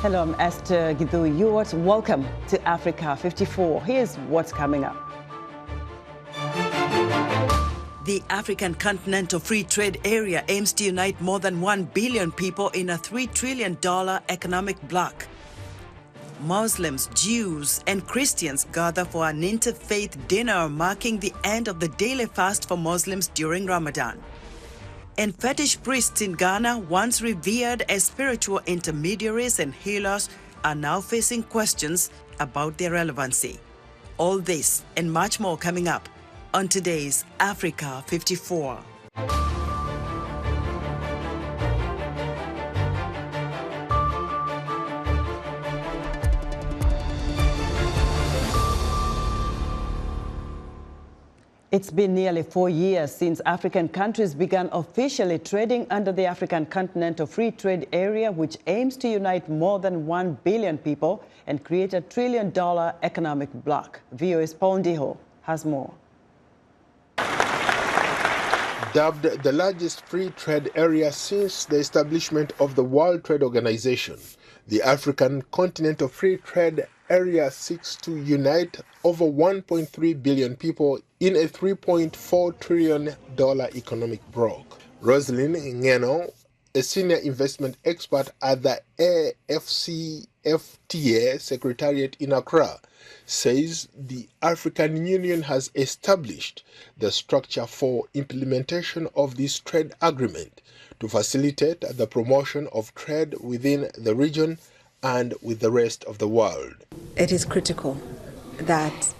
Hello, I'm Esther Githu-Ewart. Welcome to Africa 54. Here's what's coming up. The African Continental Free Trade Area aims to unite more than 1 billion people in a $3 trillion economic bloc. Muslims, Jews, and Christians gather for an interfaith dinner marking the end of the daily fast for Muslims during Ramadan. And fetish priests in Ghana, once revered as spiritual intermediaries and healers, are now facing questions about their relevancy. All this and much more coming up on today's Africa 54. It's been nearly 4 years since African countries began officially trading under the African Continental Free Trade Area, which aims to unite more than 1 billion people and create a $1 trillion economic bloc. VOA's Paul Ndiho has more. Dubbed the largest free trade area since the establishment of the World Trade Organization, the African Continental Free Trade Area seeks to unite over 1.3 billion people in a $3.4 trillion economic bloc. Rosalind Ngeno, a senior investment expert at the AFCFTA Secretariat in Accra, says the African Union has established the structure for implementation of this trade agreement to facilitate the promotion of trade within the region and with the rest of the world. It is critical that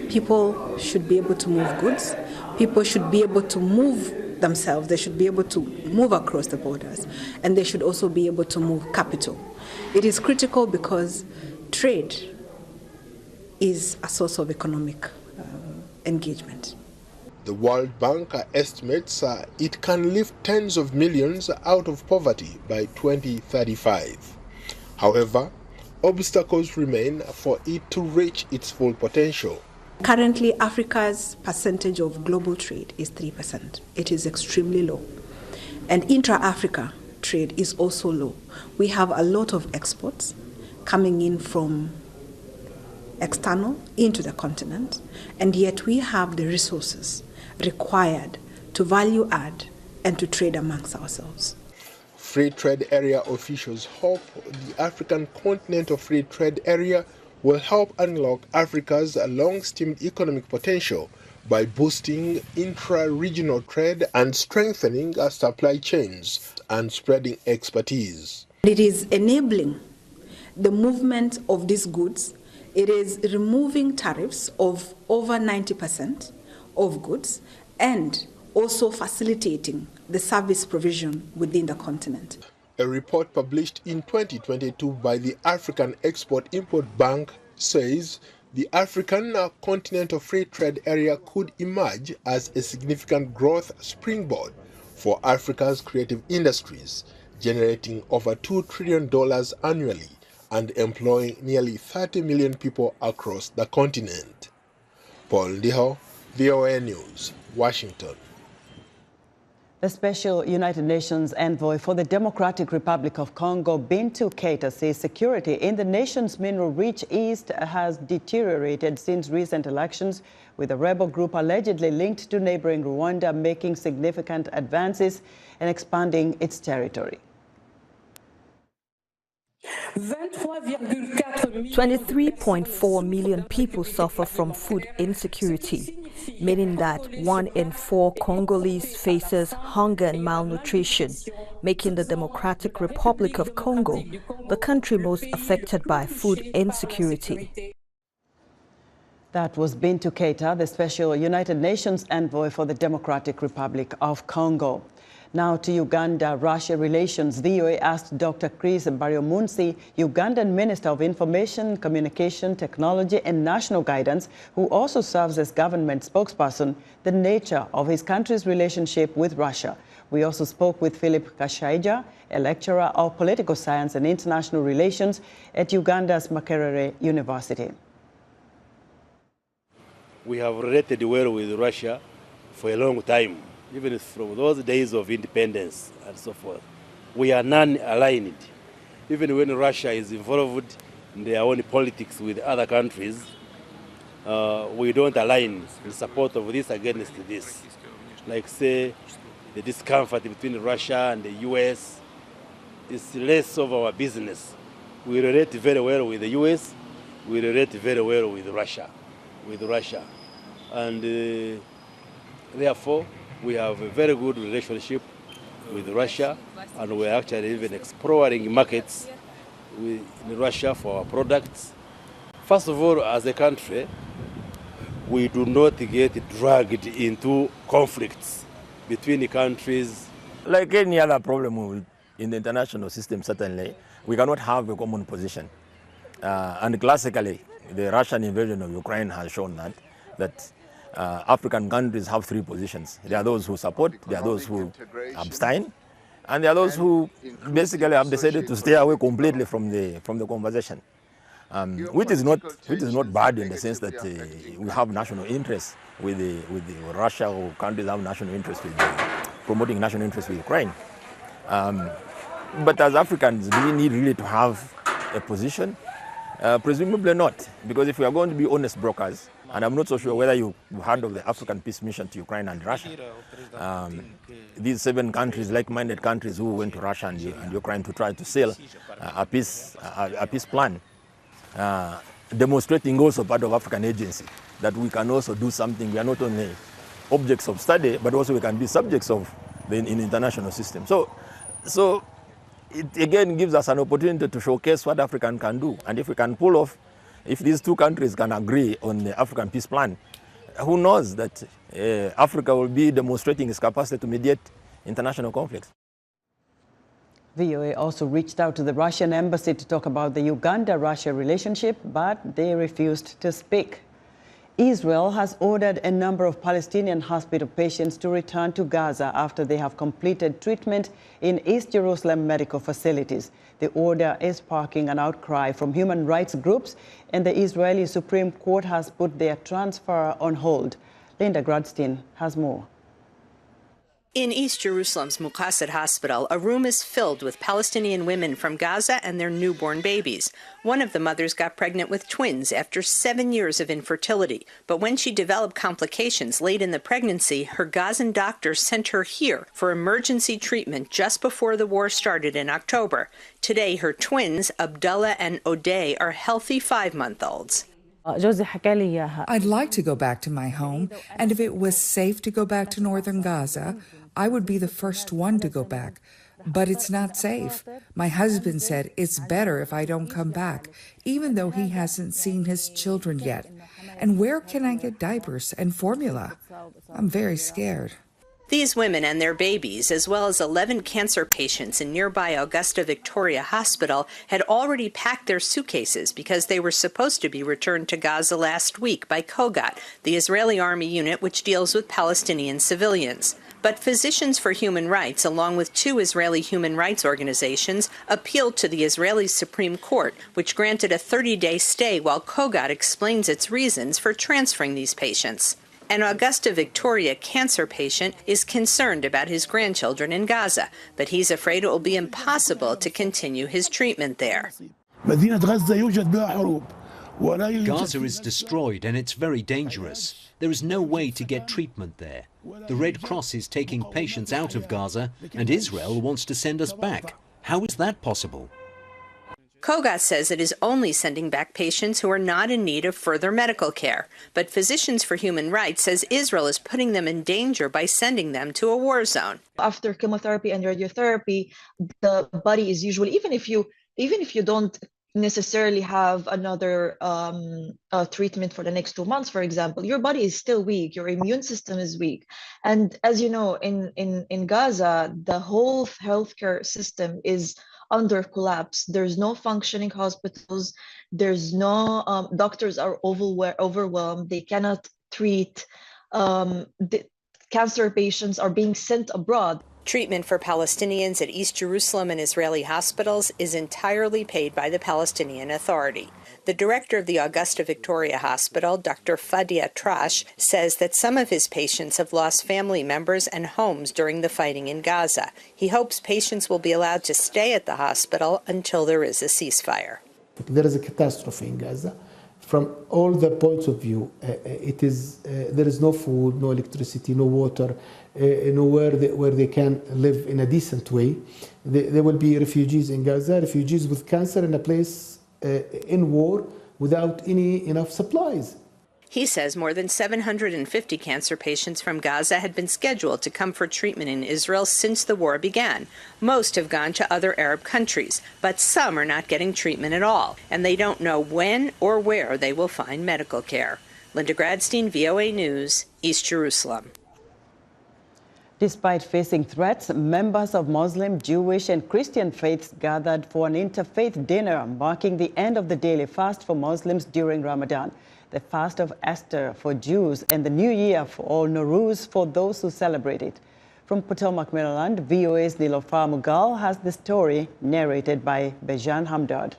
people should be able to move goods, people should be able to move themselves, they should be able to move across the borders, and they should also be able to move capital. It is critical because trade is a source of economic engagement. The World Bank estimates it can lift tens of millions out of poverty by 2035. However, obstacles remain for it to reach its full potential. Currently, Africa's percentage of global trade is 3%. It is extremely low. And intra-Africa trade is also low. We have a lot of exports coming in from external into the continent, and yet we have the resources required to value add and to trade amongst ourselves. Free Trade Area officials hope the African Continental Free Trade Area will help unlock Africa's long-steamed economic potential by boosting intra-regional trade and strengthening supply chains and spreading expertise. It is enabling the movement of these goods. It is removing tariffs of over 90% of goods and also facilitating the service provision within the continent. A report published in 2022 by the African Export-Import Bank says the African Continental Free Trade Area could emerge as a significant growth springboard for Africa's creative industries, generating over $2 trillion annually and employing nearly 30 million people across the continent. Paul Ndiho, VOA News, Washington. The Special United Nations Envoy for the Democratic Republic of Congo, Bintou Keita, says security in the nation's mineral-rich east has deteriorated since recent elections, with a rebel group allegedly linked to neighboring Rwanda making significant advances and expanding its territory. 23.4 million people suffer from food insecurity, meaning that 1 in 4 Congolese faces hunger and malnutrition, making the Democratic Republic of Congo the country most affected by food insecurity. That was Bintou Keita, the Special United Nations Envoy for the Democratic Republic of Congo. Now to Uganda-Russia relations. VOA asked Dr. Chris Baryomunsi, Ugandan Minister of Information, Communication, Technology and National Guidance, who also serves as government spokesperson, the nature of his country's relationship with Russia. We also spoke with Philip Kashaija, a lecturer of political science and international relations at Uganda's Makerere University. We have related well with Russia for a long time. Even from those days of independence and so forth. We are non-aligned. even when Russia is involved in their own politics with other countries, we don't align in support of this against this. Like say, the discomfort between Russia and the US is less of our business. We relate very well with the US, we relate very well with Russia. And therefore, we have a very good relationship with Russia, and we're actually even exploring markets in Russia for our products. First of all, as a country, we do not get dragged into conflicts between the countries. Like any other problem in the international system, certainly, we cannot have a common position. And classically, the Russian invasion of Ukraine has shown that African countries have three positions. There are those who support, there are those who abstain, and there are those who basically have decided to stay away completely from the conversation. Which is not bad in the sense that we have national interests with Russia, or countries have national interests with promoting national interests with Ukraine. But as Africans, do we need really to have a position? Presumably not, because if we are going to be honest brokers, and I'm not so sure whether you heard of the African Peace Mission to Ukraine and Russia. These 7 countries, like-minded countries who went to Russia and Ukraine to try to sell a peace plan, demonstrating also part of African agency, that we can also do something. We are not only objects of study, but also we can be subjects of in international system. So it again gives us an opportunity to showcase what Africa can do. And if we can pull off, if these 2 countries can agree on the African peace plan, who knows that Africa will be demonstrating its capacity to mediate international conflicts. VOA also reached out to the Russian embassy to talk about the Uganda-Russia relationship, but they refused to speak. Israel has ordered a number of Palestinian hospital patients to return to Gaza after they have completed treatment in East Jerusalem medical facilities. The order is sparking an outcry from human rights groups, and the Israeli Supreme Court has put their transfer on hold. Linda Gradstein has more. In East Jerusalem's Muqassid Hospital, a room is filled with Palestinian women from Gaza and their newborn babies. One of the mothers got pregnant with twins after 7 years of infertility. But when she developed complications late in the pregnancy, her Gazan doctor sent her here for emergency treatment just before the war started in October. Today, her twins, Abdullah and Odeh, are healthy 5-month-olds. I'd like to go back to my home, and if it was safe to go back to northern Gaza, I would be the first one to go back. But it's not safe. My husband said it's better if I don't come back, even though he hasn't seen his children yet. And where can I get diapers and formula? I'm very scared. These women and their babies, as well as 11 cancer patients in nearby Augusta-Victoria Hospital, had already packed their suitcases because they were supposed to be returned to Gaza last week by Kogat, the Israeli army unit which deals with Palestinian civilians. But Physicians for Human Rights, along with 2 Israeli human rights organizations, appealed to the Israeli Supreme Court, which granted a 30-day stay while Kogat explains its reasons for transferring these patients. An Augusta-Victoria cancer patient is concerned about his grandchildren in Gaza, but he's afraid it will be impossible to continue his treatment there. Gaza is destroyed and it's very dangerous. There is no way to get treatment there. The Red Cross is taking patients out of Gaza and Israel wants to send us back. How is that possible? Kogat says it is only sending back patients who are not in need of further medical care. But Physicians for Human Rights says Israel is putting them in danger by sending them to a war zone. After chemotherapy and radiotherapy, the body is usually, even if you don't necessarily have another treatment for the next 2 months, for example, your body is still weak, your immune system is weak. And as you know, in Gaza, the whole healthcare system is under collapse. There's no functioning hospitals. There's no doctors are overwhelmed. They cannot treat. The cancer patients are being sent abroad. Treatment for Palestinians at East Jerusalem and Israeli hospitals is entirely paid by the Palestinian Authority. The director of the Augusta-Victoria Hospital, Dr. Fadia Trash, says that some of his patients have lost family members and homes during the fighting in Gaza. He hopes patients will be allowed to stay at the hospital until there is a ceasefire. There is a catastrophe in Gaza. From all the points of view, there is no food, no electricity, no water, nowhere where they can live in a decent way. There will be refugees in Gaza, refugees with cancer in a place in war without enough supplies. He says more than 750 cancer patients from Gaza had been scheduled to come for treatment in Israel since the war began. Most have gone to other Arab countries, but some are not getting treatment at all, and they don't know when or where they will find medical care. Linda Gradstein, VOA News, East Jerusalem. Despite facing threats, members of Muslim, Jewish and Christian faiths gathered for an interfaith dinner marking the end of the daily fast for Muslims during Ramadan, the fast of Esther for Jews, and the New Year or Nowruz for those who celebrate it. From Potomac, Maryland, VOA's Niloufar Mughal has the story narrated by Bejan Hamdard.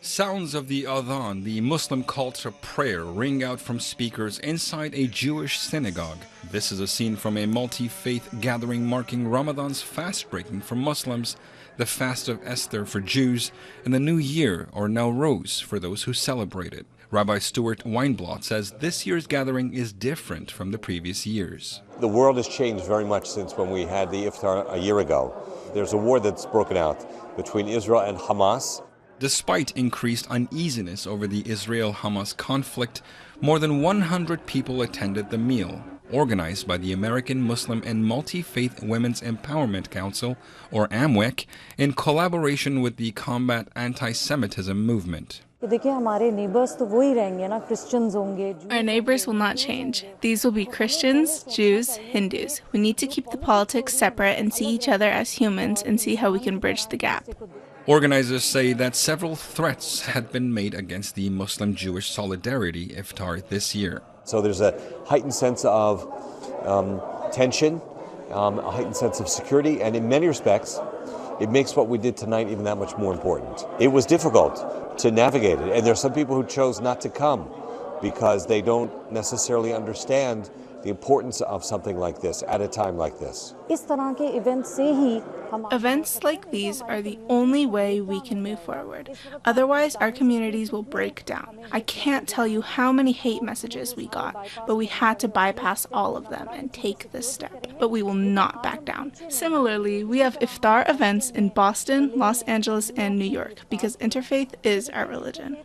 Sounds of the adhan, the Muslim call to prayer, ring out from speakers inside a Jewish synagogue. This is a scene from a multi-faith gathering marking Ramadan's fast breaking for Muslims, the fast of Esther for Jews, and the New Year or Nowruz for those who celebrate it. Rabbi Stuart Weinblot says this year's gathering is different from the previous years. The world has changed very much since when we had the iftar a year ago. There's a war that's broken out between Israel and Hamas. Despite increased uneasiness over the Israel-Hamas conflict, more than 100 people attended the meal, organized by the American Muslim and Multi-Faith Women's Empowerment Council, or AMWEC, in collaboration with the Combat Anti-Semitism movement. Our neighbors will not change. These will be Christians, Jews, Hindus. We need to keep the politics separate and see each other as humans and see how we can bridge the gap. Organizers say that several threats had been made against the Muslim-Jewish Solidarity Iftar this year. So there's a heightened sense of tension, a heightened sense of security, and in many respects, it makes what we did tonight even that much more important. It was difficult to navigate it, and there are some people who chose not to come because they don't necessarily understand the importance of something like this at a time like this. Events like these are the only way we can move forward. Otherwise, our communities will break down. I can't tell you how many hate messages we got, but we had to bypass all of them and take this step. But we will not back down. Similarly, we have iftar events in Boston, Los Angeles, and New York because interfaith is our religion.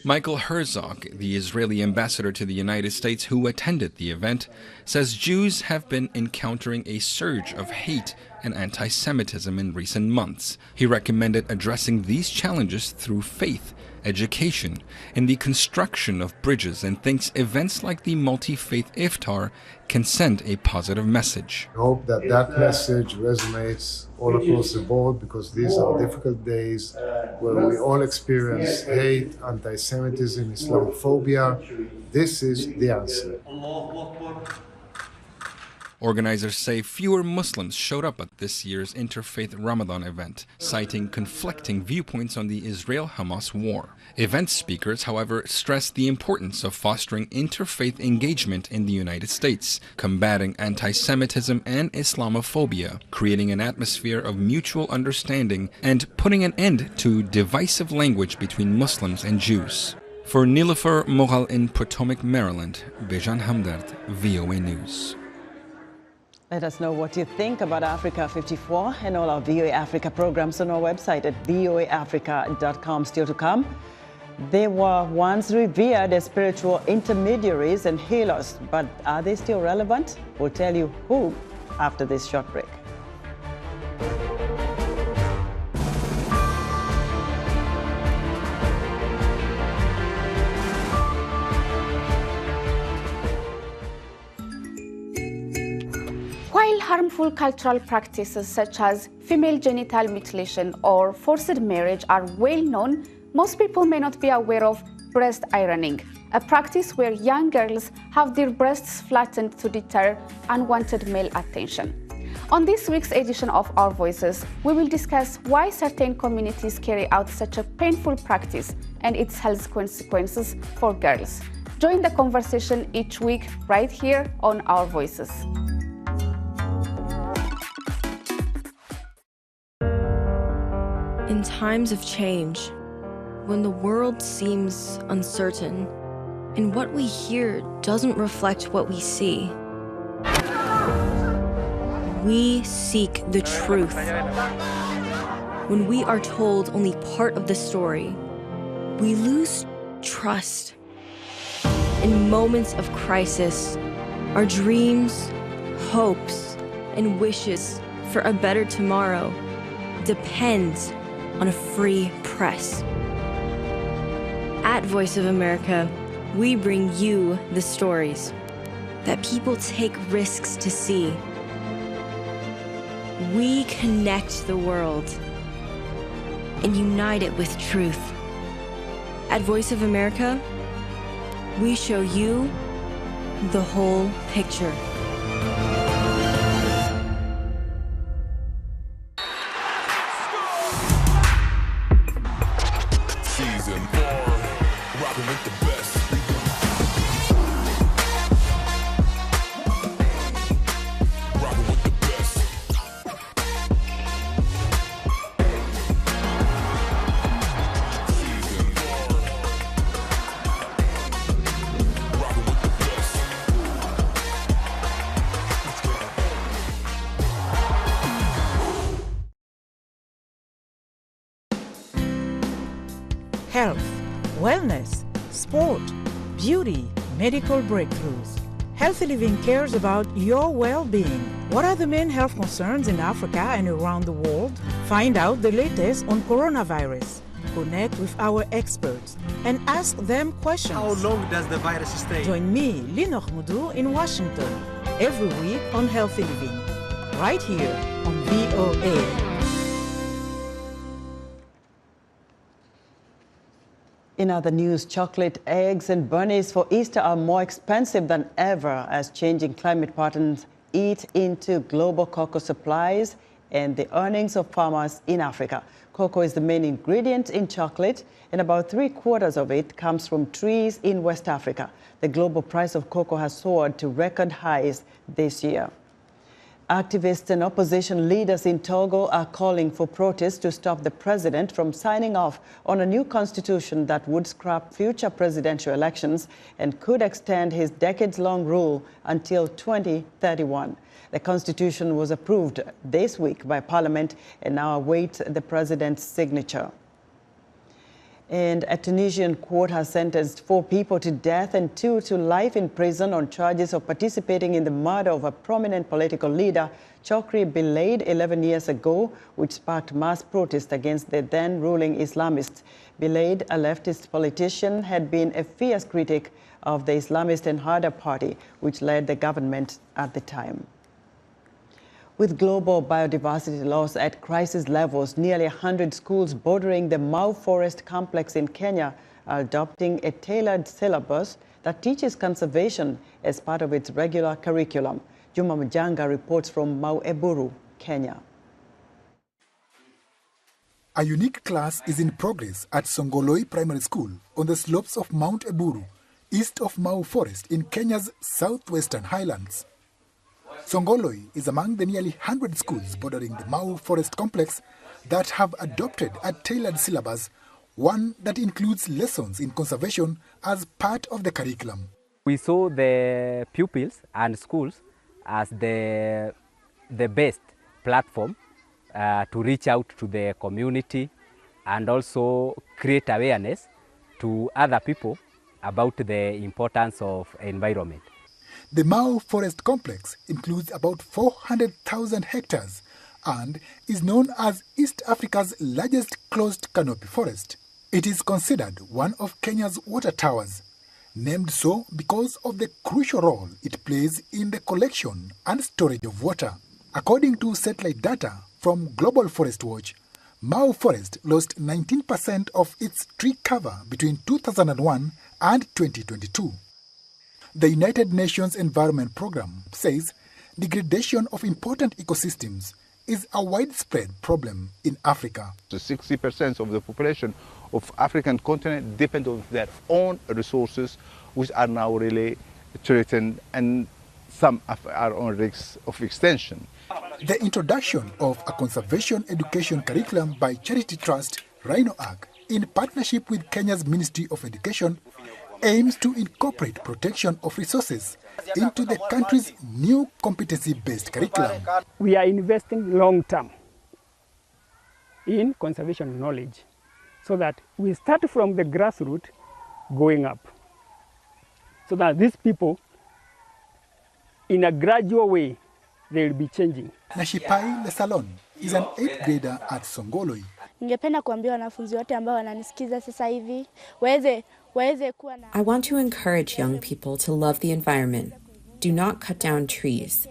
Michael Herzog, the Israeli ambassador to the United States who attended the event, says Jews have been encountering a surge of hate and anti-Semitism in recent months. He recommended addressing these challenges through faith, education, and the construction of bridges, and thinks events like the multi-faith iftar can send a positive message. I hope that message resonates all across the board, because these are difficult days where we all experience hate, anti-Semitism, Islamophobia. This is the answer. Organizers say fewer Muslims showed up at this year's Interfaith Ramadan event, citing conflicting viewpoints on the Israel-Hamas war. Event speakers, however, stressed the importance of fostering interfaith engagement in the United States, combating anti-Semitism and Islamophobia, creating an atmosphere of mutual understanding, and putting an end to divisive language between Muslims and Jews. For Niloufar Mughal in Potomac, Maryland, Bejan Hamdard, VOA News. Let us know what you think about Africa 54 and all our VOA Africa programs on our website at voaafrica.com. Still to come, they were once revered as spiritual intermediaries and healers, but are they still relevant? We'll tell you who after this short break. While harmful cultural practices such as female genital mutilation or forced marriage are well known, most people may not be aware of breast ironing, a practice where young girls have their breasts flattened to deter unwanted male attention. On this week's edition of Our Voices, we will discuss why certain communities carry out such a painful practice and its health consequences for girls. Join the conversation each week right here on Our Voices. In times of change, when the world seems uncertain and what we hear doesn't reflect what we see, we seek the truth. When we are told only part of the story, we lose trust. In moments of crisis, our dreams, hopes, and wishes for a better tomorrow depends on a free press. At Voice of America, we bring you the stories that people take risks to see. We connect the world and unite it with truth. At Voice of America, we show you the whole picture. Season 4, rocking with the best. Rocking with the best. Season 4, rocking with the best. Health, wellness, sport, beauty, medical breakthroughs. Healthy Living cares about your well-being. What are the main health concerns in Africa and around the world? Find out the latest on coronavirus. Connect with our experts and ask them questions. How long does the virus stay? Join me, Linor Moudou, in Washington, every week on Healthy Living, right here on VOA. In other news, chocolate, eggs, and bunnies for Easter are more expensive than ever as changing climate patterns eat into global cocoa supplies and the earnings of farmers in Africa. Cocoa is the main ingredient in chocolate, and about 3/4 of it comes from trees in West Africa. The global price of cocoa has soared to record highs this year. Activists and opposition leaders in Togo are calling for protests to stop the president from signing off on a new constitution that would scrap future presidential elections and could extend his decades-long rule until 2031. The constitution was approved this week by Parliament and now awaits the president's signature. And a Tunisian court has sentenced 4 people to death and 2 to life in prison on charges of participating in the murder of a prominent political leader, Chokri Bilaid, 11 years ago, which sparked mass protest against the then-ruling Islamists. Bilaid, a leftist politician, had been a fierce critic of the Islamist Ennahda Party, which led the government at the time. With global biodiversity loss at crisis levels, nearly 100 schools bordering the Mau Forest complex in Kenya are adopting a tailored syllabus that teaches conservation as part of its regular curriculum. Juma Mujanga reports from Mau Eburu, Kenya. A unique class is in progress at Songoloi Primary School on the slopes of Mount Eburu, east of Mau Forest in Kenya's southwestern highlands. Songoloi is among the nearly 100 schools bordering the Mau Forest complex that have adopted a tailored syllabus, one that includes lessons in conservation as part of the curriculum. We saw the pupils and schools as the best platform to reach out to the community and also create awareness to other people about the importance of environment. The Mau Forest Complex includes about 400,000 hectares and is known as East Africa's largest closed canopy forest. It is considered one of Kenya's water towers, named so because of the crucial role it plays in the collection and storage of water. According to satellite data from Global Forest Watch, Mau Forest lost 19% of its tree cover between 2001 and 2022. The United Nations Environment Programme says degradation of important ecosystems is a widespread problem in Africa. 60% of the population of African continent depend on their own resources, which are now really threatened, and some are on risk of extinction. The introduction of a conservation education curriculum by charity trust Rhino Arc, in partnership with Kenya's Ministry of Education, aims to incorporate protection of resources into the country's new competency-based curriculum. We are investing long-term in conservation knowledge so that we start from the grassroots going up, so that these people, in a gradual way, they will be changing. Nashipai Lesalon is an 8th grader at Songoloi. Ningependa kuambia wanafunzi wote ambao wananisikiza sasa hivi waweze kuwa na. I want to encourage young people to love the environment. Do not cut down trees.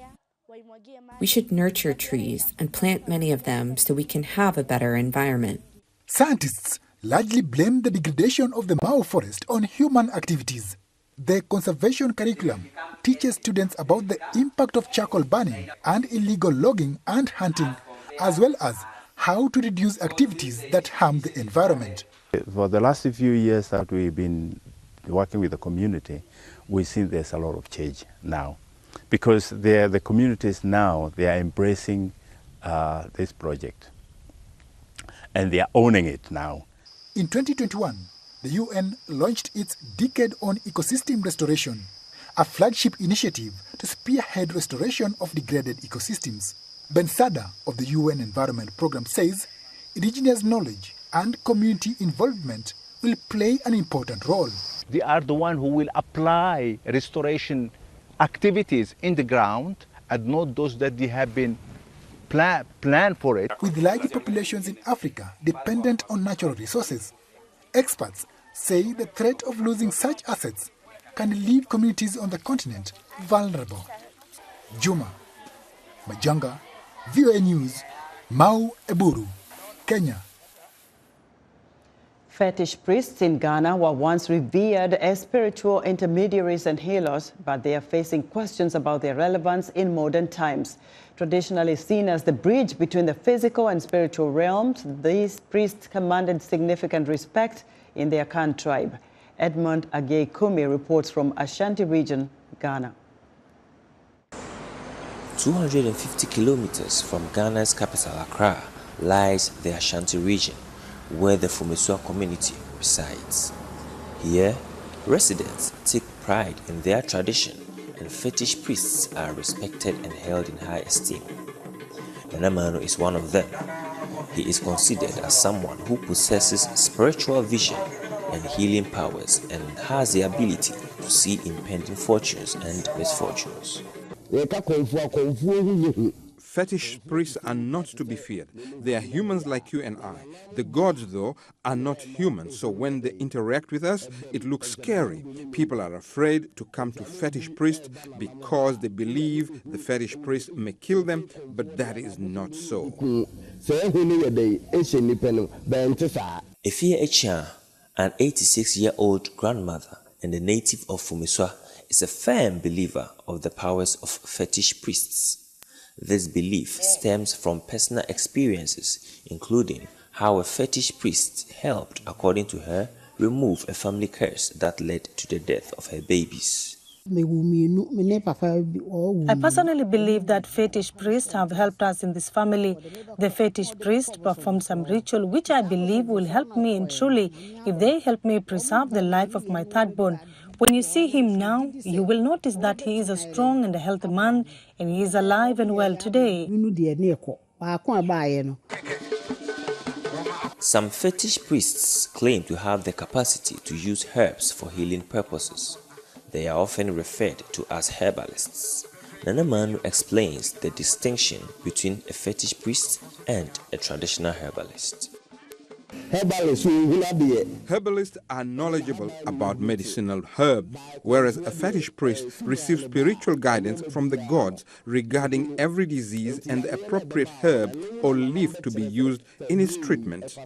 We should nurture trees and plant many of them so we can have a better environment. Scientists largely blame the degradation of the Mao forest on human activities. The conservation curriculum teaches students about the impact of charcoal burning and illegal logging and hunting, as well as how to reduce activities that harm the environment. For the last few years that we've been working with the community, we see there's a lot of change now, because the communities now, they are embracing this project and they are owning it now. In 2021, the UN launched its Decade on Ecosystem Restoration, a flagship initiative to spearhead restoration of degraded ecosystems. Ben Sada of the UN Environment Programme says indigenous knowledge and community involvement will play an important role. They are the one who will apply restoration activities in the ground and not those that they have been planned for it. With large populations in Africa dependent on natural resources, experts say the threat of losing such assets can leave communities on the continent vulnerable. Juma Majanga, VOA News, Mau Eburu, Kenya. Fetish priests in Ghana were once revered as spiritual intermediaries and healers, but they are facing questions about their relevance in modern times. Traditionally seen as the bridge between the physical and spiritual realms, these priests commanded significant respect in their Kan tribe. Edmund Agay Kumi reports from Ashanti region, Ghana. 250 kilometers from Ghana's capital, Accra, lies the Ashanti region, where the Fumisua community resides. Here, residents take pride in their tradition, and fetish priests are respected and held in high esteem. Nanamano is one of them. He is considered as someone who possesses spiritual vision and healing powers and has the ability to see impending fortunes and misfortunes. Fetish priests are not to be feared. They are humans like you and I. The gods, though, are not human, so when they interact with us, it looks scary. People are afraid to come to fetish priests because they believe the fetish priest may kill them, but that is not so. Efia Echan, an 86-year-old grandmother and a native of Fumisua, is a firm believer of the powers of fetish priests. This belief stems from personal experiences, including how a fetish priest helped, according to her, remove a family curse that led to the death of her babies. I personally believe that fetish priests have helped us in this family. The fetish priest performed some ritual which I believe will help me, and truly, if they help me preserve the life of my third born. When you see him now, you will notice that he is a strong and a healthy man, and he is alive and well today. Some fetish priests claim to have the capacity to use herbs for healing purposes. They are often referred to as herbalists. Nanamanu explains the distinction between a fetish priest and a traditional herbalist. Herbalists are knowledgeable about medicinal herbs, whereas a fetish priest receives spiritual guidance from the gods regarding every disease and the appropriate herb or leaf to be used in its treatment.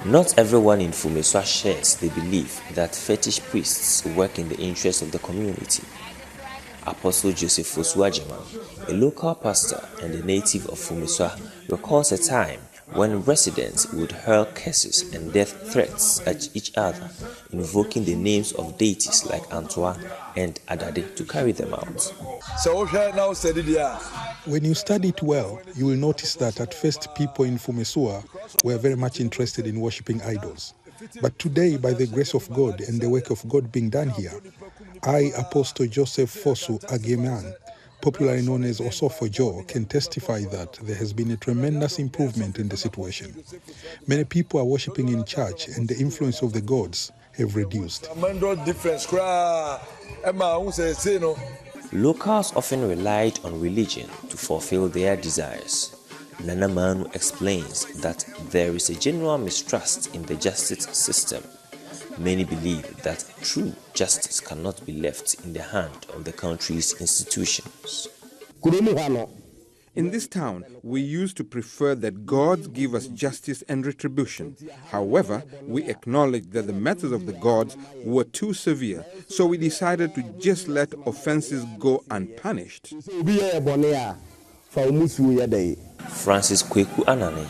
Not everyone in Fumisua shares the belief that fetish priests work in the interest of the community. Apostle Joseph Fosuajima, a local pastor and a native of Fumiswa, recalls a time when residents would hurl curses and death threats at each other, invoking the names of deities like Antoine and Adade to carry them out. When you study it well, you will notice that at first people in Fumiswa were very much interested in worshipping idols. But today, by the grace of God and the work of God being done here, I, Apostle Joseph Fosu Ageman, popularly known as Osofo Joe, can testify that there has been a tremendous improvement in the situation. Many people are worshipping in church and the influence of the gods have reduced. Locals often relied on religion to fulfill their desires. Nana Manu explains that there is a general mistrust in the justice system. Many believe that true justice cannot be left in the hand of the country's institutions. In this town, we used to prefer that gods give us justice and retribution. However, we acknowledged that the methods of the gods were too severe, so we decided to just let offenses go unpunished. Francis Kweku Anane,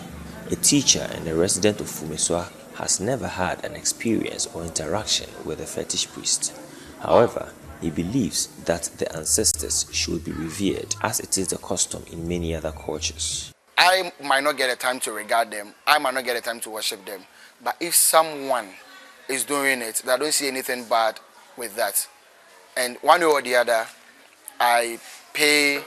a teacher and a resident of Fumiswa, has never had an experience or interaction with a fetish priest. However, he believes that the ancestors should be revered, as it is the custom in many other cultures. I might not get a time to regard them, I might not get a time to worship them, but if someone is doing it, I don't see anything bad with that. And one way or the other, I pay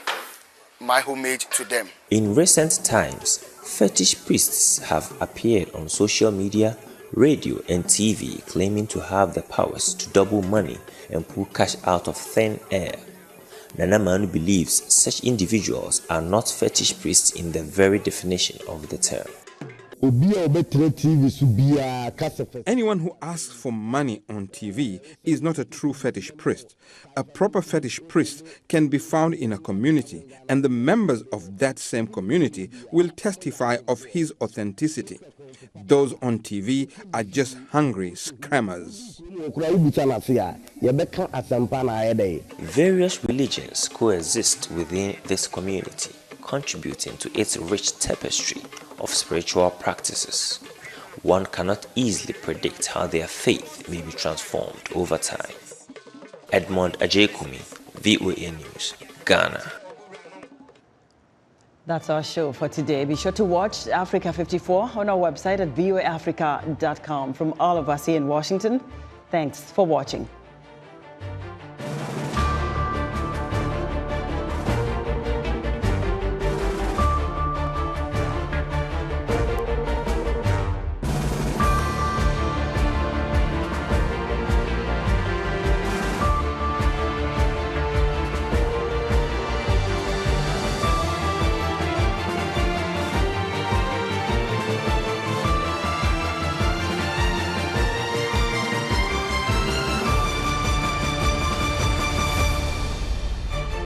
my homage to them. In recent times, fetish priests have appeared on social media, radio and TV claiming to have the powers to double money and pull cash out of thin air. Nana Manu believes such individuals are not fetish priests in the very definition of the term. Anyone who asks for money on TV is not a true fetish priest. A proper fetish priest can be found in a community, and the members of that same community will testify of his authenticity. Those on TV are just hungry scammers. Various religions coexist within this community, contributing to its rich tapestry of spiritual practices. One cannot easily predict how their faith may be transformed over time. Edmond Ajekumi, VOA News, Ghana. That's our show for today. Be sure to watch Africa 54 on our website at voaafrica.com. From all of us here in Washington, thanks for watching.